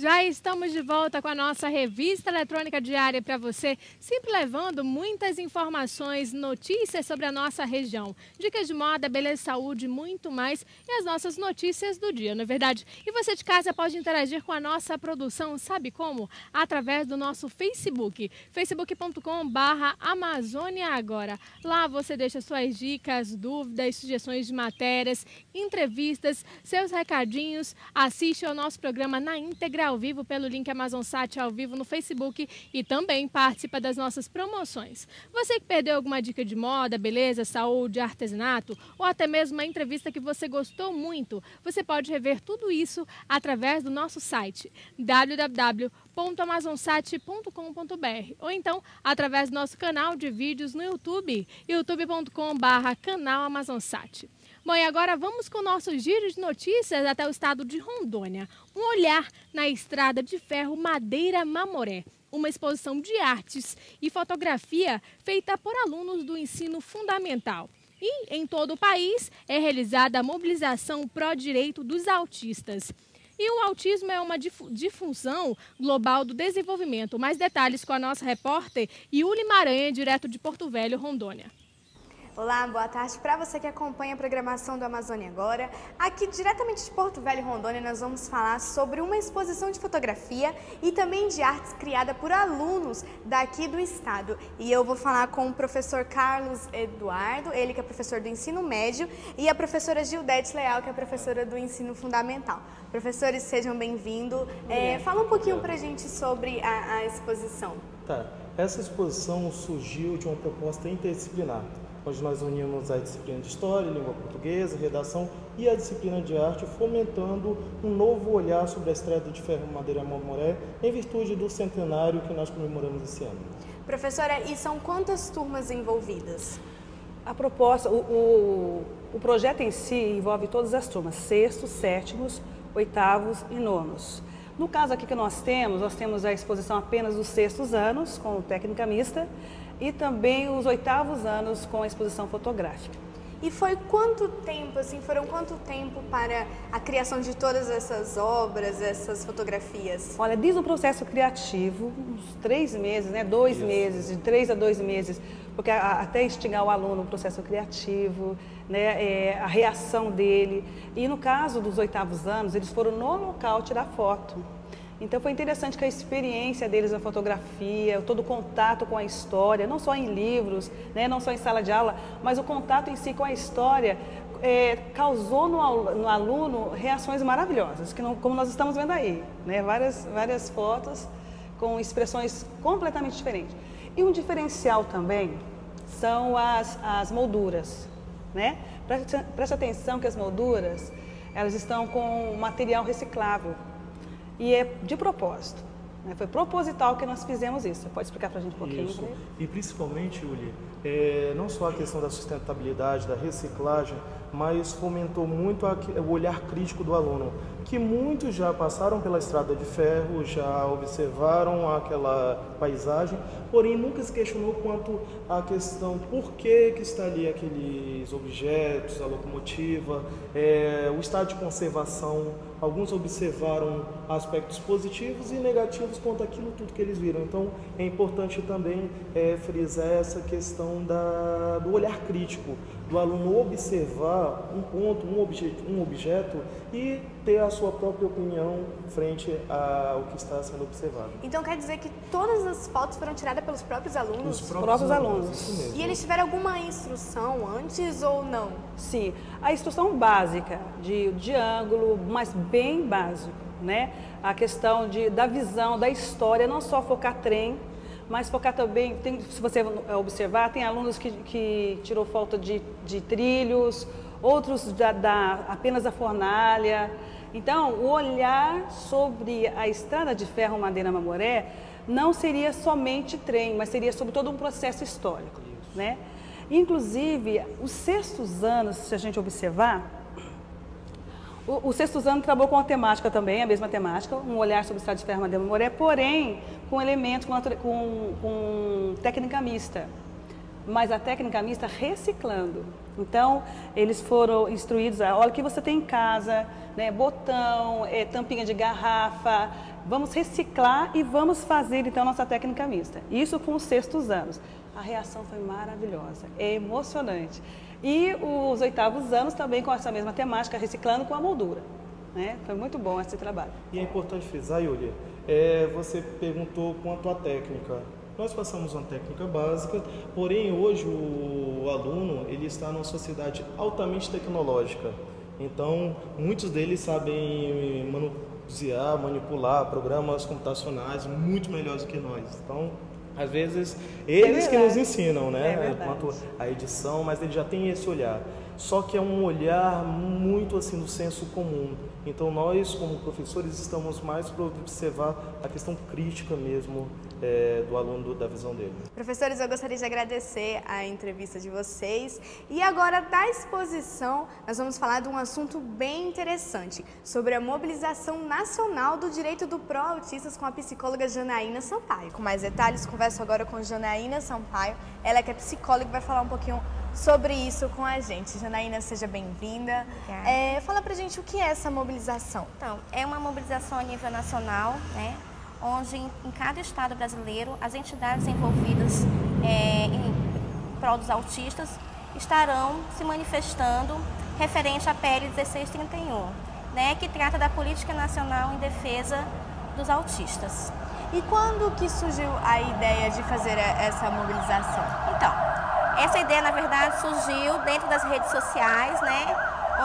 Já estamos de volta com a nossa revista eletrônica diária para você, sempre levando muitas informações, notícias sobre a nossa região. Dicas de moda, beleza, saúde, muito mais e as nossas notícias do dia, não é verdade? E você de casa pode interagir com a nossa produção, sabe como? Através do nosso Facebook, facebook.com/Amazônia Agora. Lá você deixa suas dicas, dúvidas, sugestões de matérias, entrevistas, seus recadinhos, assiste ao nosso programa na íntegra ao vivo pelo link AmazonSat ao vivo no Facebook e também participa das nossas promoções. Você que perdeu alguma dica de moda, beleza, saúde, artesanato ou até mesmo uma entrevista que você gostou muito, você pode rever tudo isso através do nosso site www.amazonsat.com.br ou então através do nosso canal de vídeos no YouTube, youtube.com/canal AmazonSat. Bom, e agora vamos com o nosso giro de notícias até o estado de Rondônia. Um olhar na estrada de ferro Madeira Mamoré. Uma exposição de artes e fotografia feita por alunos do ensino fundamental. E em todo o país é realizada a mobilização pró-direito dos autistas. E o autismo é uma difusão global do desenvolvimento. Mais detalhes com a nossa repórter Yuli Maranha, direto de Porto Velho, Rondônia. Olá, boa tarde para você que acompanha a programação do Amazônia Agora. Aqui diretamente de Porto Velho, Rondônia, nós vamos falar sobre uma exposição de fotografia e também de artes criada por alunos daqui do estado. E eu vou falar com o professor Carlos Eduardo, ele que é professor do ensino médio, e a professora Gildete Leal, que é professora do ensino fundamental. Professores, sejam bem-vindos. Fala um pouquinho para a gente sobre a exposição. Tá, essa exposição surgiu de uma proposta interdisciplinar, onde nós unimos a disciplina de História, Língua Portuguesa, Redação e a disciplina de Arte, fomentando um novo olhar sobre a estrada de ferro Madeira Mamoré, em virtude do centenário que nós comemoramos esse ano. Professora, e são quantas turmas envolvidas? A proposta, o projeto em si envolve todas as turmas, sextos, sétimos, oitavos e nonos. No caso aqui que nós temos a exposição apenas dos sextos anos, com técnica mista, e também os oitavos anos com a exposição fotográfica. E foi quanto tempo, foram quanto tempo para a criação de todas essas obras, essas fotografias? Olha, desde o processo criativo, uns 3 meses, né? 2 meses, de 3 a 2 meses, porque até instigar o aluno no processo criativo, né? A reação dele. E no caso dos oitavos anos, eles foram no local tirar foto. Então foi interessante que a experiência deles na fotografia, todo o contato com a história, não só em livros, né, não só em sala de aula, mas o contato em si com a história causou no aluno reações maravilhosas, como nós estamos vendo aí, né, várias fotos com expressões completamente diferentes. E um diferencial também são as molduras, né? Preste atenção que as molduras, elas estão com material reciclável. E é de propósito, né? Foi proposital que nós fizemos isso. Você pode explicar para a gente um pouquinho? Isso. E principalmente, Yuli, não só a questão da sustentabilidade, da reciclagem, mas fomentou muito o olhar crítico do aluno, que muitos já passaram pela estrada de ferro, já observaram aquela paisagem, porém nunca se questionou quanto à questão por que está ali aqueles objetos, a locomotiva, o estado de conservação. Alguns observaram aspectos positivos e negativos quanto àquilo tudo que eles viram. Então, é importante também frisar essa questão do olhar crítico, do aluno observar um ponto, um objeto e ter a sua própria opinião frente ao que está sendo observado. Então, quer dizer que todas as fotos foram tiradas pelos próprios alunos? Os próprios alunos. Isso mesmo. E eles tiveram alguma instrução antes ou não? Sim, a instrução básica de ângulo, mas bem básico, né? A questão da visão, da história, não só focar trem, mas focar também, se você observar, tem alunos que tirou foto de trilhos, outros apenas da fornalha. Então, o olhar sobre a estrada de ferro Madeira Mamoré não seria somente trem, mas seria sobre todo um processo histórico, né? Inclusive, os sextos anos, se a gente observar, o sextos ano trabalhou com a temática também, a mesma temática, um olhar sobre a estrada de ferro Madeira Mamoré, porém com elementos, com técnica mista. Mas a técnica mista reciclando. Então, eles foram instruídos, olha o que você tem em casa, né, botão, tampinha de garrafa, vamos reciclar e vamos fazer então nossa técnica mista. Isso com os 6º anos. A reação foi maravilhosa, é emocionante. E os 8º anos também com essa mesma temática, reciclando com a moldura. Né? Foi muito bom esse trabalho. E é importante frisar, Yulia, você perguntou quanto à técnica. Nós passamos uma técnica básica, porém hoje o aluno ele está numa sociedade altamente tecnológica. Então, muitos deles sabem manusear, manipular programas computacionais muito melhores do que nós. Então, às vezes, eles que nos ensinam, né? Quanto à edição, mas eles já têm esse olhar. Só que é um olhar muito assim do senso comum. Então nós, como professores, estamos mais para observar a questão crítica mesmo do aluno, da visão dele. Professores, eu gostaria de agradecer a entrevista de vocês. E agora, da exposição, nós vamos falar de um assunto bem interessante, sobre a mobilização nacional do direito do pró-autistas com a psicóloga Janaína Sampaio. Com mais detalhes, converso agora com Janaína Sampaio, ela que é psicóloga e vai falar um pouquinho sobre isso com a gente. Janaína, seja bem-vinda. Fala pra gente o que é essa mobilização. Então, é uma mobilização a nível nacional, né, onde em cada estado brasileiro as entidades envolvidas em prol dos autistas estarão se manifestando referente à PL 1631, né, que trata da Política Nacional em Defesa dos Autistas. E quando que surgiu a ideia de fazer essa mobilização? Então, essa ideia, na verdade, surgiu dentro das redes sociais, né,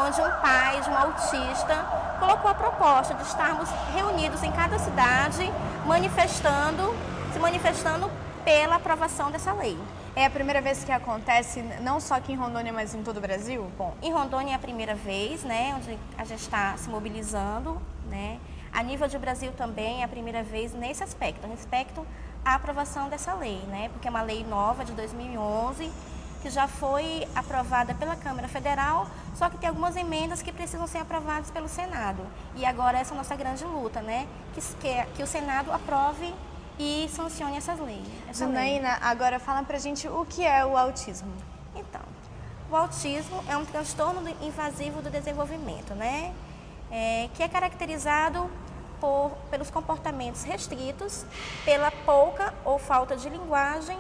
onde um pai de um autista colocou a proposta de estarmos reunidos em cada cidade, se manifestando pela aprovação dessa lei. É a primeira vez que acontece, não só aqui em Rondônia, mas em todo o Brasil? Bom, em Rondônia é a primeira vez, né, onde a gente está se mobilizando, né. A nível de Brasil também é a primeira vez nesse aspecto, respeito à aprovação dessa lei, né, porque é uma lei nova de 2011, que já foi aprovada pela Câmara Federal, só que tem algumas emendas que precisam ser aprovadas pelo Senado. E agora essa é a nossa grande luta, né, que o Senado aprove e sancione essas leis. Janaína, agora fala pra gente o que é o autismo. Então, o autismo é um transtorno invasivo do desenvolvimento, né, que é caracterizado pelos comportamentos restritos, pela pouca ou falta de linguagem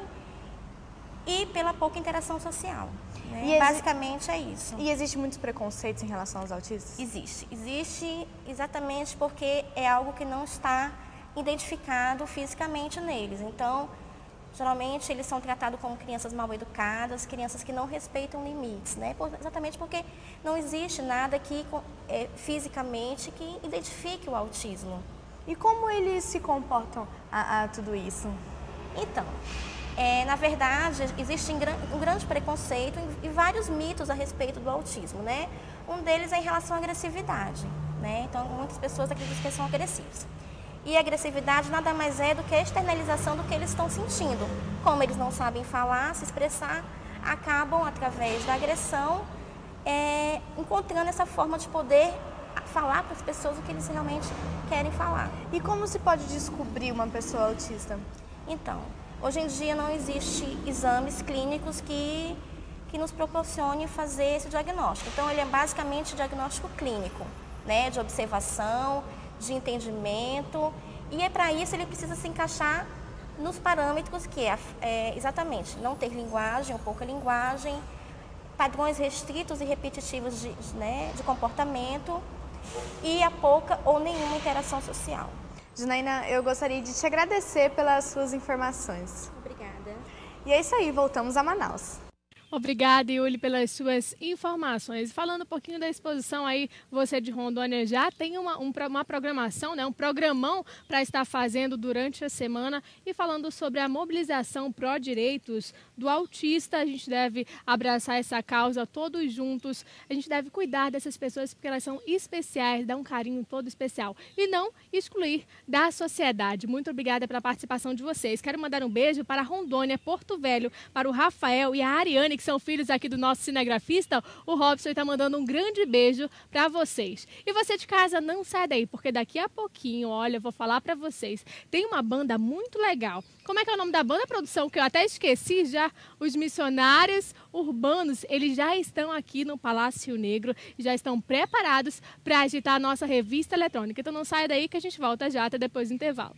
e pela pouca interação social. Né? Basicamente é isso. E existe muitos preconceitos em relação aos autistas? Existe. Existe exatamente porque é algo que não está identificado fisicamente neles. Então, geralmente eles são tratados como crianças mal educadas, crianças que não respeitam limites, né? Exatamente porque não existe nada que fisicamente que identifique o autismo. E como eles se comportam a tudo isso? Então, na verdade, existe um grande preconceito e vários mitos a respeito do autismo, né? Um deles é em relação à agressividade, né? Então, muitas pessoas acreditam que são agressivos. E a agressividade nada mais é do que a externalização do que eles estão sentindo. Como eles não sabem falar, se expressar, acabam, através da agressão, encontrando essa forma de poder falar para as pessoas o que eles realmente querem falar. E como se pode descobrir uma pessoa autista? Então, hoje em dia não existe exames clínicos que nos proporcione fazer esse diagnóstico. Então, ele é basicamente diagnóstico clínico, né, de observação, de entendimento, e para isso ele precisa se encaixar nos parâmetros que exatamente não ter linguagem ou pouca linguagem, padrões restritos e repetitivos de comportamento e a pouca ou nenhuma interação social. Janaína, eu gostaria de te agradecer pelas suas informações. Obrigada. E é isso aí, voltamos a Manaus. Obrigada, Yuli, pelas suas informações. Falando um pouquinho da exposição aí, você de Rondônia já tem uma programação, né? Um programão para estar fazendo durante a semana. E falando sobre a mobilização pró-direitos do autista, a gente deve abraçar essa causa todos juntos. A gente deve cuidar dessas pessoas porque elas são especiais, dar um carinho todo especial. E não excluir da sociedade. Muito obrigada pela participação de vocês. Quero mandar um beijo para Rondônia, Porto Velho, para o Rafael e a Ariane, que são filhos aqui do nosso cinegrafista, o Robson está mandando um grande beijo para vocês. E você de casa, não sai daí, porque daqui a pouquinho, olha, eu vou falar para vocês, tem uma banda muito legal. Como é que é o nome da banda, produção? Que eu até esqueci já. Os Missionários Urbanos, eles já estão aqui no Palácio Negro, já estão preparados para agitar a nossa revista eletrônica. Então não sai daí que a gente volta já até depois do intervalo.